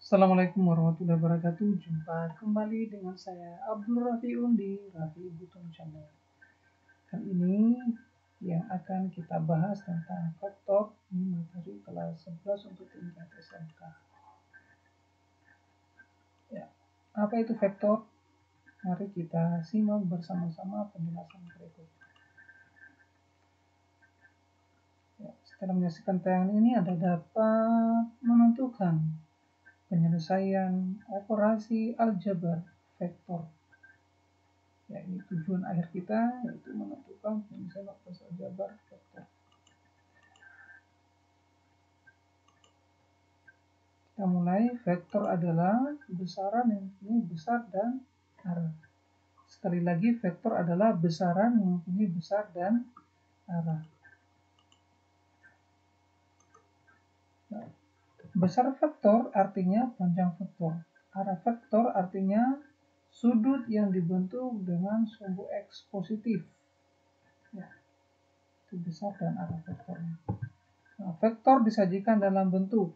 Assalamualaikum warahmatullahi wabarakatuh. Jumpa kembali dengan saya Abdul Rafiun di Rafi Buton Channel. Kali ini yang akan kita bahas tentang vektor, ini materi kelas 11 untuk tingkat SMK. Ya, apa itu vektor? Mari kita simak bersama-sama penjelasan berikut. Ya, setelah menyaksikan tayangan ini, Anda dapat menentukan penyelesaian operasi aljabar vektor. Ya, ini tujuan akhir kita, yaitu menentukan penyelesaian operasi aljabar vektor. Kita mulai. Vektor adalah besaran yang mempunyai besar dan arah. Sekali lagi, vektor adalah besaran yang mempunyai besar dan arah. Nah, besar vektor artinya panjang vektor. Arah vektor artinya sudut yang dibentuk dengan sumbu X positif. Ya, itu besar dan arah vektornya. Nah, vektor disajikan dalam bentuk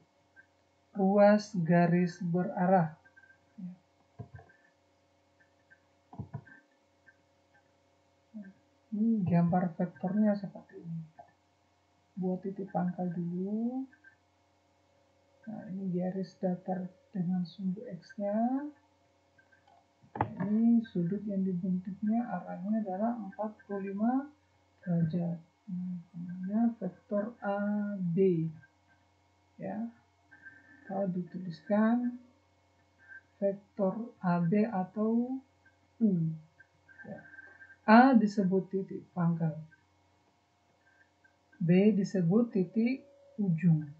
ruas garis berarah. Ini gambar vektornya seperti ini. Buat titik pangkal dulu. Nah, ini garis datar dengan sumbu X-nya. Ini sudut yang dibentuknya arahnya adalah 45 derajat. Nah, namanya vektor AB. Ya. Kalau dituliskan vektor AB atau U. Ya. A disebut titik pangkal. B disebut titik ujung.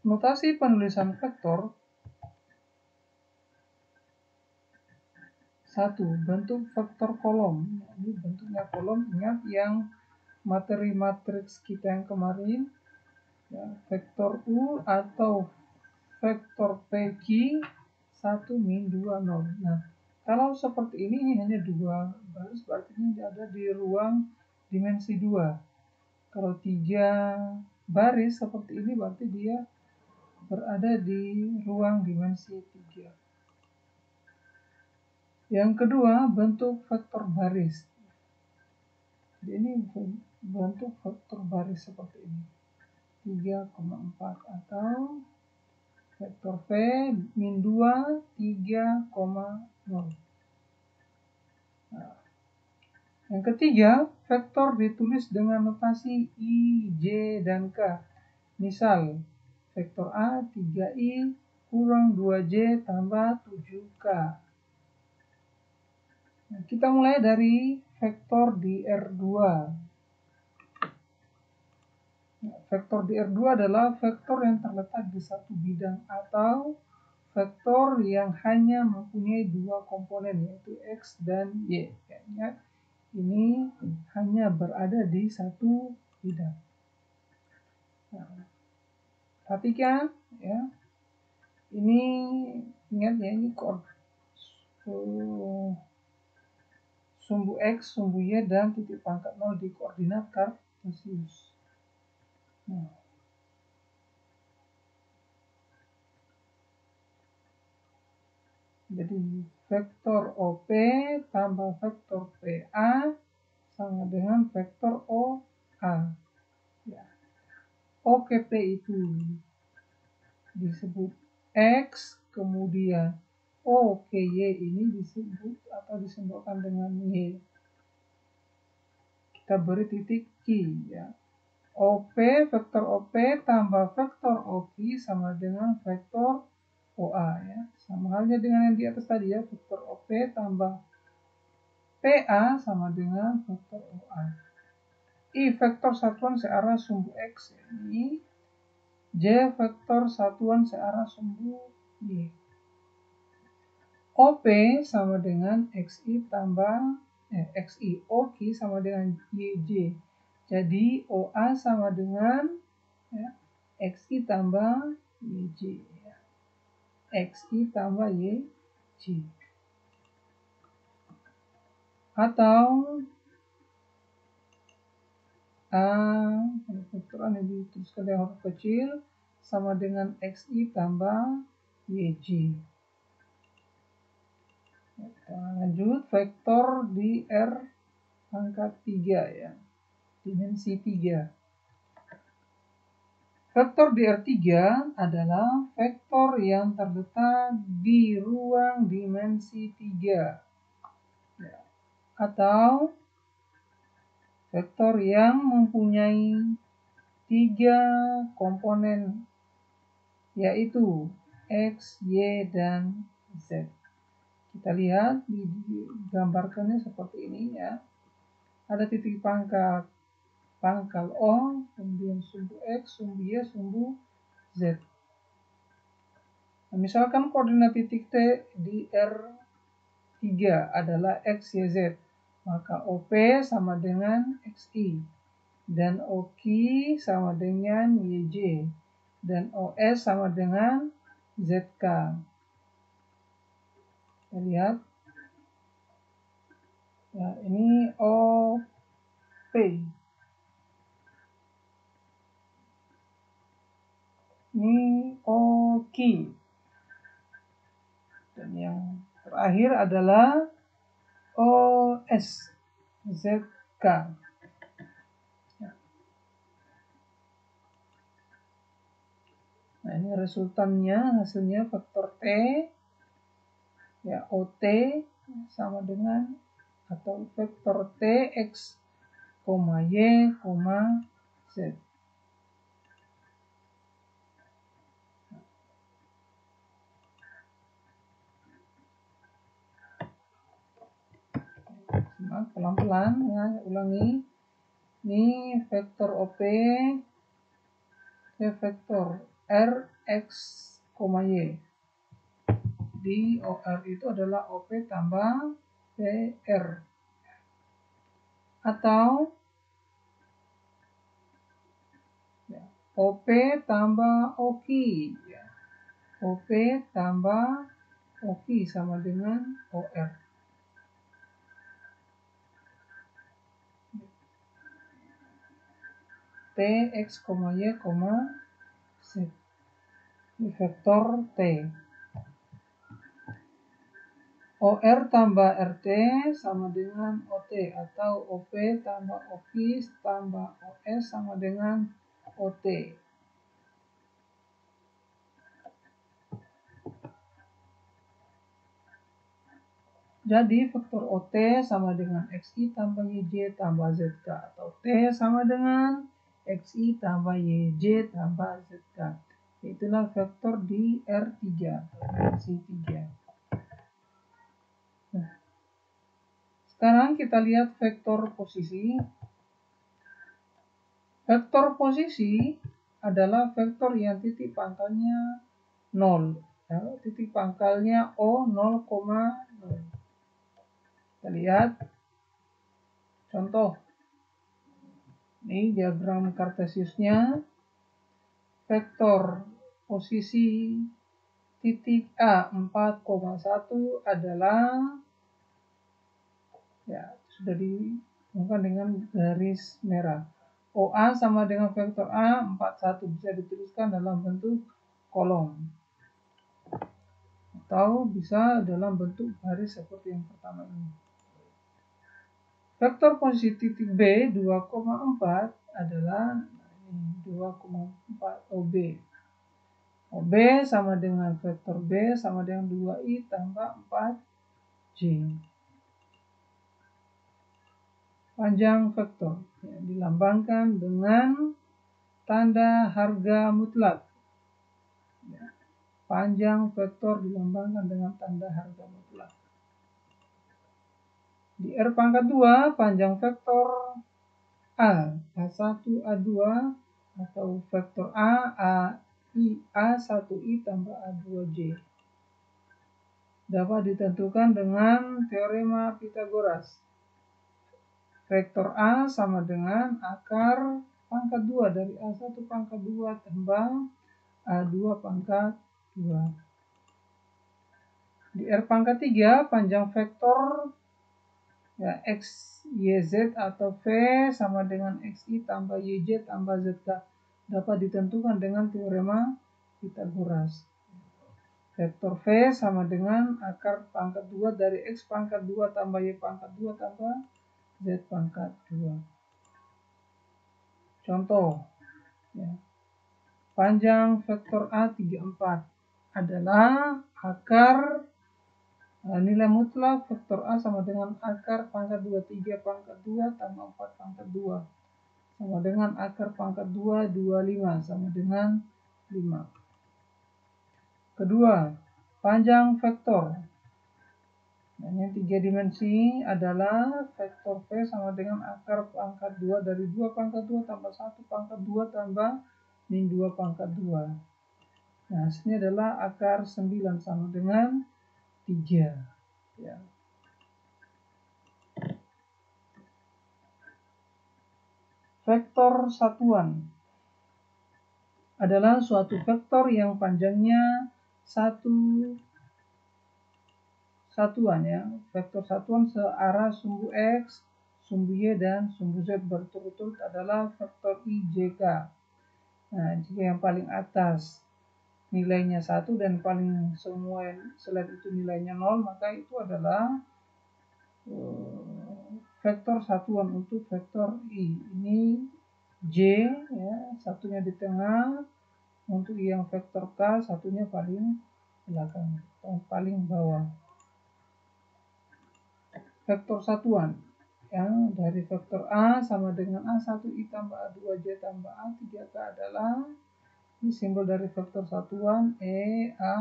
Notasi penulisan vektor. 1. Bentuk vektor kolom. Ini bentuknya kolom. Ingat yang materi matriks kita yang kemarin. Ya, vektor U atau vektor PQ 1 min 2 0. Nah, kalau seperti ini hanya 2 baris, berarti ini ada di ruang dimensi 2. Kalau 3 baris seperti ini, berarti dia berada di ruang dimensi 3. Yang kedua, bentuk vektor baris. Jadi ini bentuk vektor baris seperti ini. 3,4 atau vektor V min 2 3,0. Nah, yang ketiga, vektor ditulis dengan notasi I, J, dan K. Misal, vektor A 3I kurang 2J tambah 7K. Nah, kita mulai dari vektor di R2. Vektor di R2 adalah vektor yang terletak di satu bidang atau vektor yang hanya mempunyai 2 komponen, yaitu X dan Y. Ya, ini hanya berada di satu bidang. Nah, perhatikan ya. Ini ingat ya, ini sumbu X, sumbu Y, dan titik pangkat 0 di koordinat kartesius. Nah, jadi vektor OP tambah vektor PA sama dengan vektor OA. Ya. OKP itu disebut X, kemudian OKY ini disebut atau disimbolkan dengan Y. Kita beri titik Q ya. OP, vektor OP tambah vektor OQ sama dengan vektor OA ya. Sama halnya dengan yang di atas tadi ya, vektor OP tambah PA sama dengan vektor OA. I vektor satuan searah sumbu X ini. J vektor satuan searah sumbu Y. OP sama dengan XI tambah XI, OQ sama dengan YJ. Jadi OA sama dengan ya, XI tambah YJ. Ya. XI tambah YJ. Atau vektor ini dituliskan dengan huruf kecil, sama dengan XI tambah YJ. Kita lanjut, vektor di R pangkat 3 ya, dimensi 3. Vektor di R3 adalah vektor yang terletak di ruang dimensi 3. Ya. Atau vektor yang mempunyai 3 komponen, yaitu X, Y, dan Z. Kita lihat digambarkannya seperti ini ya. Ada titik pangkal O, kemudian sumbu X, sumbu Y, sumbu Z. Nah, misalkan koordinat titik T di R3 adalah X, Y, Z, maka OP sama dengan XI, dan OQ sama dengan YJ, dan OS sama dengan ZK. Kita lihat. Ya, ini OP. Ini OQ. Dan yang terakhir adalah OS, ZK. Ya. Nah, ini resultannya, hasilnya vektor T, ya OT sama dengan, atau vektor T X, Y, Z. Nah, pelan-pelan ya, ulangi. Ini vektor OP, ya vektor R, X, Y. Di OR itu adalah OP tambah PR. Atau ya, OP tambah OKI. Ya. OP tambah OKI sama dengan OR. T, X, Y, Z. Ini vektor T. OR tambah RT sama dengan OT, atau OP tambah OQ tambah OS sama dengan OT. Jadi vektor OT sama dengan XI tambah YJ tambah ZK, atau T sama dengan XI tambah YJ tambah ZK. Itulah vektor di R3, dimensi 3. Nah, sekarang kita lihat vektor posisi. Vektor posisi adalah vektor yang titik pangkalnya 0. Ya, titik pangkalnya O 0,0. Kita lihat contoh. Ini diagram Kartesiusnya. Vektor posisi titik A 4,1 adalah, ya sudah diunggah dengan garis merah. OA sama dengan vektor A 41, bisa dituliskan dalam bentuk kolom atau bisa dalam bentuk baris seperti yang pertama ini. Vektor posisi titik B 2,4 adalah 2,4 OB. OB sama dengan vektor B sama dengan 2I tambah 4J. Panjang vektor ya, dilambangkan dengan tanda harga mutlak. Ya, panjang vektor dilambangkan dengan tanda harga mutlak. Di R pangkat 2, panjang vektor A, A1, A2, atau vektor A1I tambah A2J. Dapat ditentukan dengan teorema Pythagoras. Vektor A sama dengan akar pangkat 2 dari A1 pangkat 2 tambah A2 pangkat 2. Di R pangkat 3, panjang vektor ya, X, Y, Z atau V sama dengan XI tambah YJ tambah ZK. dapat ditentukan dengan teorema Pythagoras. Vektor V sama dengan akar pangkat 2 dari X pangkat 2 tambah Y pangkat 2 tambah Z pangkat 2. Contoh, ya. Panjang vektor A 34 adalah akar nilai mutlak vektor A sama dengan akar pangkat 2 3 pangkat 2 tambah 4 pangkat 2 sama dengan akar pangkat 2 25 sama dengan 5. Kedua, panjang vektor yang 3 dimensi adalah vektor V sama dengan akar pangkat 2 dari 2 pangkat 2 tambah 1 pangkat 2 tambah min 2 pangkat 2. Nah, hasilnya adalah akar 9 sama dengan 3. Ya. Vektor satuan adalah suatu vektor yang panjangnya satuan, ya. Vektor satuan searah sumbu X, sumbu Y, dan sumbu Z berturut-turut adalah vektor IJK. Nah, jika yang paling atas nilainya 1 dan paling semua selain itu nilainya 0, maka itu adalah vektor satuan untuk vektor I. Ini J, ya, satunya di tengah. Untuk yang vektor K, satunya paling belakang, paling bawah. Vektor satuan yang dari vektor A sama dengan A1I tambah A2J tambah A3K adalah ini simbol dari vektor satuan A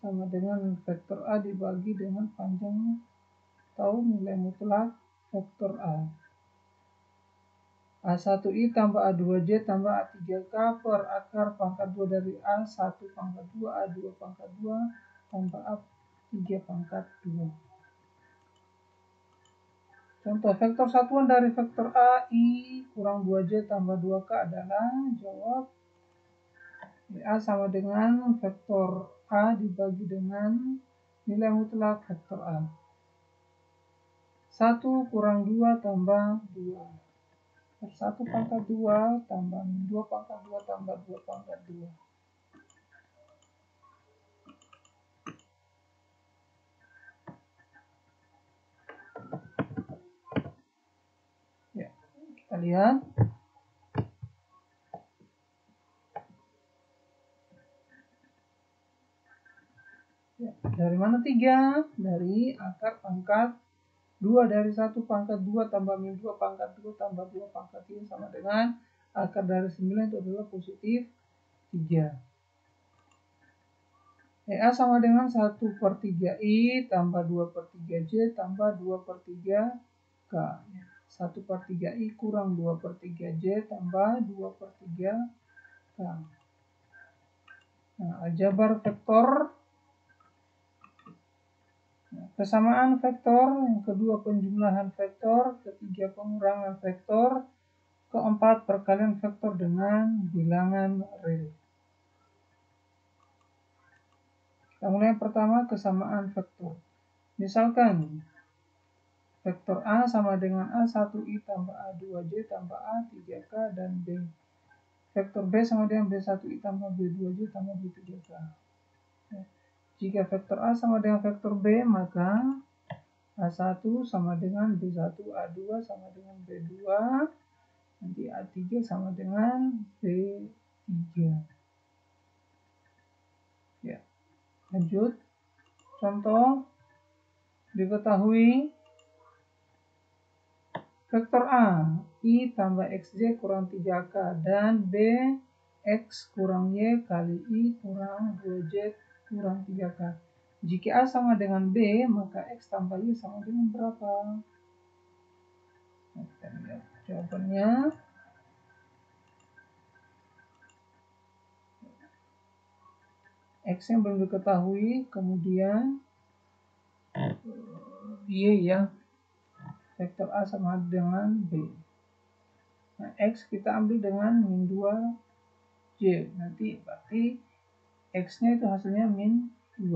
sama dengan vektor A dibagi dengan panjang atau nilai mutlak vektor A. A1I tambah A2J tambah A3K per akar pangkat 2 dari A1 pangkat 2, A2 pangkat 2 tambah A3 pangkat 2. Contoh, vektor satuan dari vektor A, I kurang 2J tambah 2K adalah jawab A sama dengan vektor A dibagi dengan nilai mutlak vektor A. 1 kurang 2 tambah 2. 1 pangkat 2 tambah 2 pangkat 2 tambah 2 pangkat 2. Ya, kita lihat. Ya, dari mana 3? Dari akar pangkat 2 dari 1 pangkat 2 tambah min 2 pangkat 2 tambah 2 pangkat 3 sama dengan akar dari 9 itu adalah positif 3. A sama dengan 1 per 3 I tambah 2 per 3 J tambah 2 per 3 K. 1 per 3 I kurang 2 per 3 J tambah 2 per 3 K. Nah, aljabar vektor. Kesamaan vektor, yang kedua penjumlahan vektor, ketiga pengurangan vektor, keempat perkalian vektor dengan bilangan real. Kita mulai yang pertama, kesamaan vektor. Misalkan vektor A sama dengan A1I tambah A2J tambah A3K dan B. Vektor B sama dengan B1I tambah B2J tambah B3K. Jika vektor A sama dengan vektor B, maka A1 sama dengan B1, A2 sama dengan B2, nanti A3 sama dengan B3. Ya, lanjut. Contoh, diketahui vektor A, I tambah XJ kurang 3K dan B, X kurang Y kali I kurang 2Z kurang 3K. Jika A sama dengan B, maka X tambah Y sama dengan berapa? Nah, kita lihat jawabannya. X yang belum diketahui, kemudian Y, ya. Vektor A sama dengan B. Nah, X kita ambil dengan min 2J. Nanti berarti X-nya itu hasilnya min 2.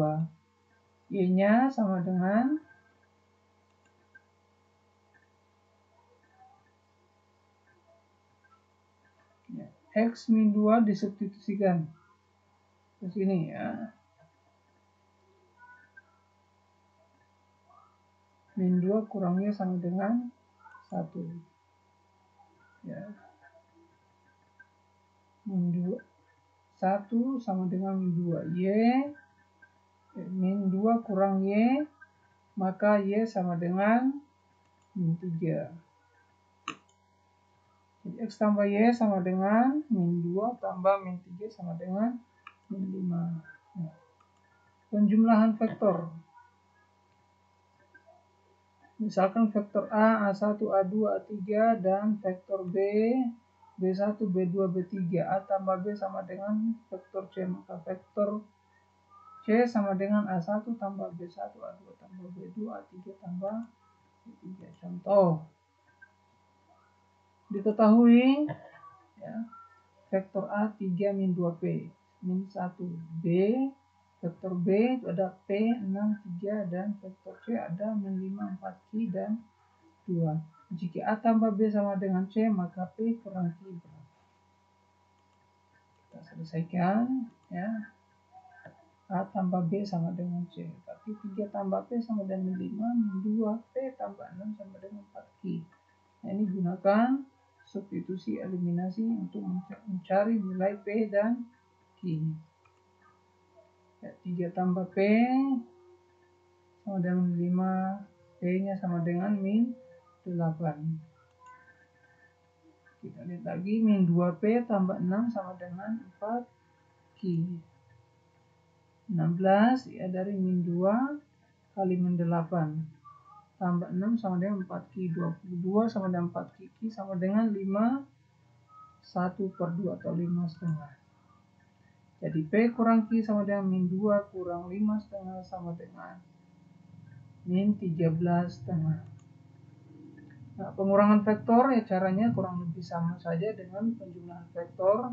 Y-nya sama dengan Ya, X min 2 disubstitusikan ke sini ya. Min 2 kurang Y sama dengan 1. Ya. Min 2. 1 sama dengan min 2. Min 2 kurang Y, maka Y sama dengan min 3. Jadi X tambah Y sama dengan min 2 tambah min 3 sama dengan min 5. Nah, penjumlahan vektor. Misalkan vektor A, A1, A2, A3, dan vektor B, B1, B2, B3. A tambah B sama dengan vektor C. Maka vektor C sama dengan A1 tambah B1, A2 tambah B2, A3 tambah B3. Contoh. Diketahui ya, vektor A 3 min 2P min 1 B, vektor B ada P 6, 3, dan vektor C ada min 5, 4, Q, dan 2. Jika A tambah B sama dengan C, maka P kurang Q berapa? Kita selesaikan ya. A tambah B sama dengan C. Tapi 3 tambah P sama dengan 5, min 2, P tambah 6 sama dengan 4Q. Nah, ini gunakan substitusi eliminasi untuk mencari nilai P dan Q. Ya, 3 tambah P sama dengan 5, P-nya sama dengan min 8. Kita lihat lagi, min 2P tambah 6 sama dengan 4Q. 16 ya, dari min 2 kali min 8 tambah 6 sama dengan 4Q. 22 sama dengan 4Q, Q sama dengan 5, 1/2 atau 5,5. Jadi P kurang Q sama dengan min 2 kurang 5,5 sama dengan min 13,5. Nah, pengurangan vektor ya caranya kurang lebih sama saja dengan penjumlahan vektor.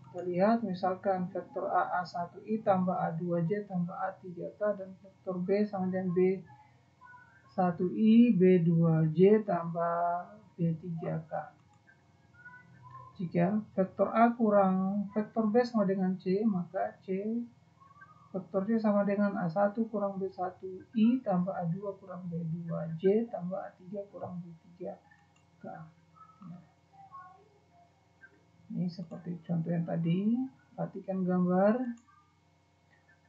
Kita lihat misalkan vektor A, A1I tambah A2J tambah A3K, dan vektor B sama dengan B1I, B2J tambah B3K. Jika vektor A kurang vektor B sama dengan C, maka vektor C sama dengan A1 kurang B1I tambah A2 kurang B2J tambah A3 kurang B3K. Ini seperti contoh yang tadi. Perhatikan gambar.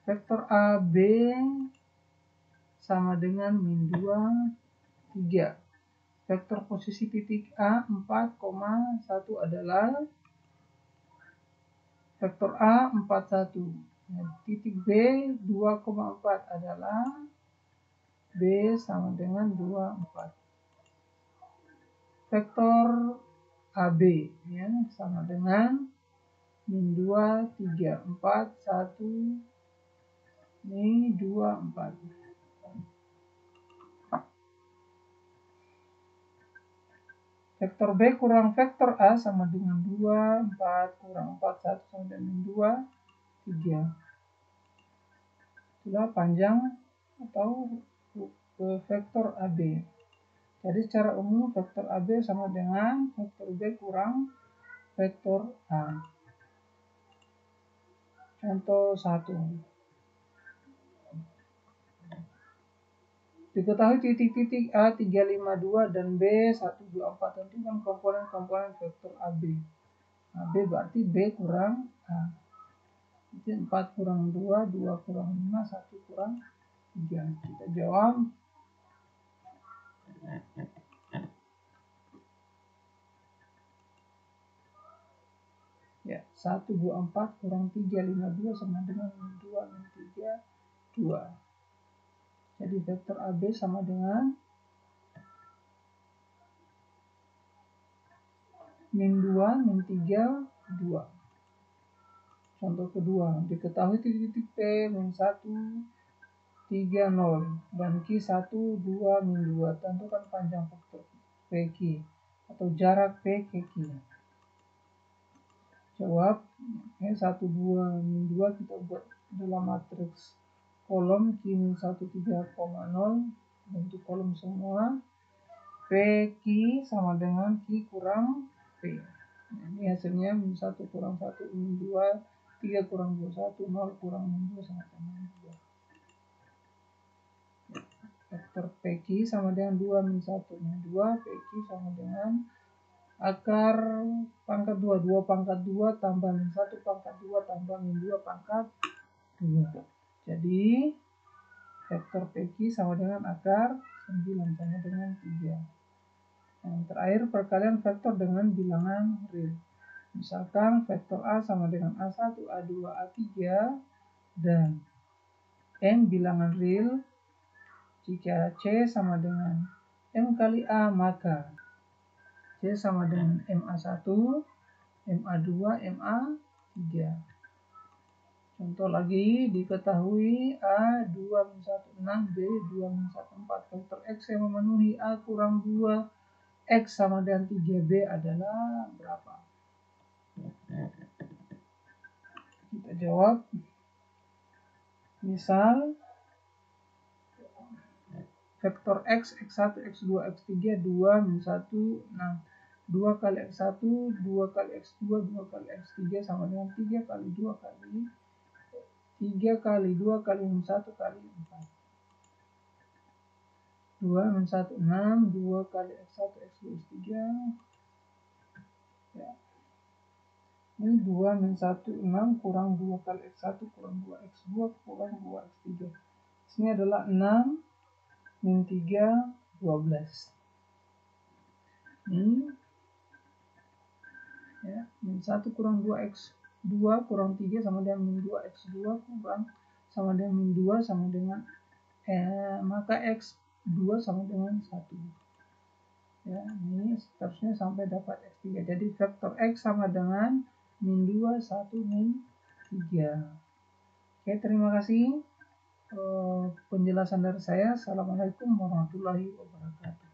Vektor AB sama dengan min 2, 3. Vektor posisi titik A 4,1 adalah vektor A 41. Titik B 2,4 adalah B sama dengan 24. Vektor AB ya, sama dengan min 2, 3, 4, 1, ini 2, 4. Vektor B kurang vektor A sama dengan 2, 4 kurang 4, 1 sama dengan 2, 3. Itulah panjang atau vektor AB. Jadi secara umum vektor AB sama dengan vektor B kurang vektor A. Contoh 1. Diketahui titik-titik A 352 dan B 124. Tentukan komponen-komponen vektor AB. AB berarti B kurang A. Jadi 4 kurang 2, 2 kurang 5, 1 kurang 3. Kita jawab. Ya, 124 kurang 352 sama dengan 2 min 3, 2. Jadi vektor AB sama dengan min 2, min 3, 2. Contoh kedua, diketahui titik-titik P min 1, 3, 0, dan Q 1, 2, min 2. Tentukan panjang vektor PQ atau jarak P ke Q. Jawab, 1, 2, min 2 kita buat dalam matriks kolom Q min 1, 3,0, bentuk kolom semua. PQ sama dengan Q kurang P. Nah, ini hasilnya min 1 kurang 1 min 2, 3 kurang 21, 0 kurang min 2 sama dengan 2. Vektor PQ sama dengan 2 min 1 min 2, PQ sama dengan akar pangkat 2, 2 pangkat 2 tambah min 1 pangkat 2 tambah min 2 pangkat 2. Jadi vektor PQ sama dengan akar 9 sama dengan 3. Yang terakhir perkalian vektor dengan bilangan real. Misalkan vektor A sama dengan A1, A2, A3 dan M bilangan real. Jika C sama dengan M kali A, maka C sama dengan MA1, MA2, MA3. Contoh lagi, diketahui A 2 min 1 6, B 2 min 1 4. Vektor X yang memenuhi A kurang 2, X sama dengan 3B adalah berapa? Kita jawab. Misal, vektor X, X1, X2, X3, 2 min 1, 6. 2 kali X1, 2 kali X2, 2 kali X3 sama dengan 3 kali 2 kali 3 kali 2 kali min 1 kali 4. 2 min 1, 6. 2 kali X1, X2, X3. Ya. Ini 2 min 1, 6 kurang 2 kali X1 kurang 2 X2 kurang 2 X3. Ini adalah 6 min 3, 12. Ini ya, min 1 kurang 2 X2 kurang 3 sama dengan min 2 X2 kurang sama dengan min 2 sama dengan maka X2 sama dengan 1. Ya, ini seterusnya sampai dapat X3. Jadi vektor X sama dengan min 2, 1, min 3. Oke, terima kasih penjelasan dari saya. Assalamualaikum warahmatullahi wabarakatuh.